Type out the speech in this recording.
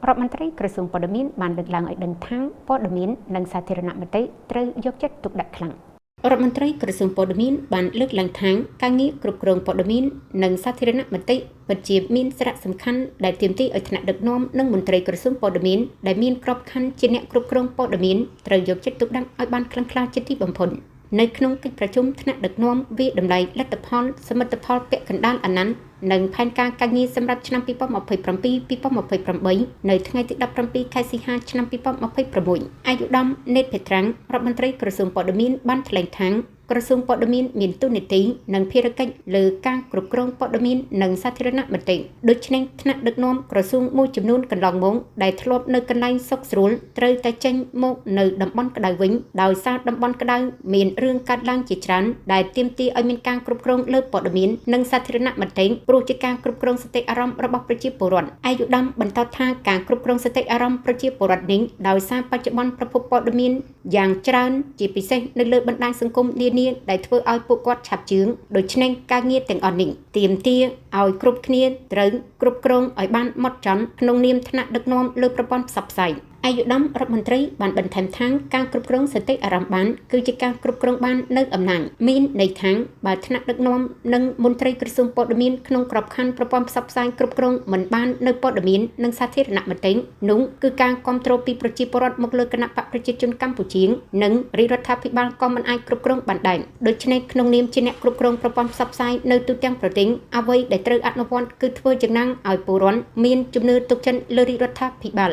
រដ្ឋមន្ត្រីក្រសួងព័ត៌មានបានលើកឡើងឲ្យដឹងថាព័ត៌មាននិងសាធារណមតិត្រូវយកចិត្តទុកដាក់ខ្លាំងរដ្ឋមន្ត្រីក្រសួងព័ត៌មានបានលើកឡើងថាការងារគ្រប់គ្រងព័ត៌មាននិងសាធារណមតិពិតជាមានសារៈសំខាន់ដែលទាមទារឲ្យថ្នាក់ដឹកនាំនិងមន្ត្រីក្រសួងព័ត៌មានដែលមានក្របខ័ណ្ឌជាអ្នកគ្រប់គ្រងព័ត៌មានត្រូវយកចិត្តទុកដាក់ឲ្យបានខ្លាំងក្លាជាទីបំផុតនៅក្នុងកិច្ចប្រជុំថ្នាក់ដឹកនាំវាតម្លៃលទ្ធផលសមិទ្ធផលពាក់កណ្ដាលអាណត្តិនិងផែនការការងារសម្រាប់ឆ្នាំ2027-2028នៅថ្ងៃទី17ខែសីហាឆ្នាំ2026អាយុដំនេតភេត្រាំងរដ្ឋមន្ត្រីក្រសួងព័ត៌មានបានថ្លែងថាក្រសួងព័ត៌មានមានតួនាទីនិងភារកិច្ចលើការគ្រប់គ្រងព័ត៌មាននិងសាធារណមតិដូច្នេះថ្នាក់ដឹកនាំក្រសួងមួយចំនួនកន្លងមកដែលធ្លាប់នៅកន្លែងសុខស្រួលត្រូវតែចេញមកនៅតំបន់ក្តៅវិញដោយសារតំបន់ក្តៅមានរឿងកើតឡើងជាច្រើនដែលទាមទារឲ្យមានការគ្រប់គ្រងលើព័ត៌មាននិងសាធារណមតិព្រោះជាការគ្រប់គ្រងសតិអារម្មណ៍របស់ប្រជាពលរដ្ឋអាយុដំបន្តថាការគ្រប់គ្រងសតិអារម្មណ៍ប្រជាពលរដ្ឋនេះដោយសារបច្ចុប្បន្នប្រភពព័ត៌មានយ៉ាងច្រើនជាពិសេសនៅលើបណ្ដាញសង្គមនានាដែលធ្វើឲ្យពួកគាត់ឆាប់ជឿនដូច្នេះការងារទាំងអស់នេះទាមទារឲ្យគ្រប់គ្នាត្រូវគ្រប់គ្រងឲ្យបានហ្មត់ចត់ក្នុងនាមថ្នាក់ដឹកនាំលើប្រព័ន្ធផ្សព្វផ្សាយអាយុដំរដ្ឋមន្ត្រីបានបន្ថែមថាការគ្រប់គ្រងសតិអារម្មណ៍បានគឺជាការគ្រប់គ្រងបាននៅអំណាចមានន័យថាបើថ្នាក់ដឹកនាំនិងមន្ត្រីក្រសួងព័ត៌មានក្នុងក្របខ័ណ្ឌប្រព័ន្ធផ្សព្វផ្សាយគ្រប់គ្រងមិនបាននៅព័ត៌មាននិងសាធារណមតិនោះគឺការគ្រប់គ្រងពីប្រជាពលរដ្ឋមកលើគណៈបកប្រជាជនកម្ពុជានិងរាជរដ្ឋាភិបាលក៏មិនអាចគ្រប់គ្រងបានដែរដូច្នេះក្នុងនាមជាអ្នកគ្រប់គ្រងប្រព័ន្ធផ្សព្វផ្សាយនៅទូទាំងប្រទេសអ្វីដែលត្រូវអនុវត្តគឺធ្វើយ៉ាងណាឲ្យពលរដ្ឋមានជំនឿទុកចិត្តលើរាជរដ្ឋាភិបាល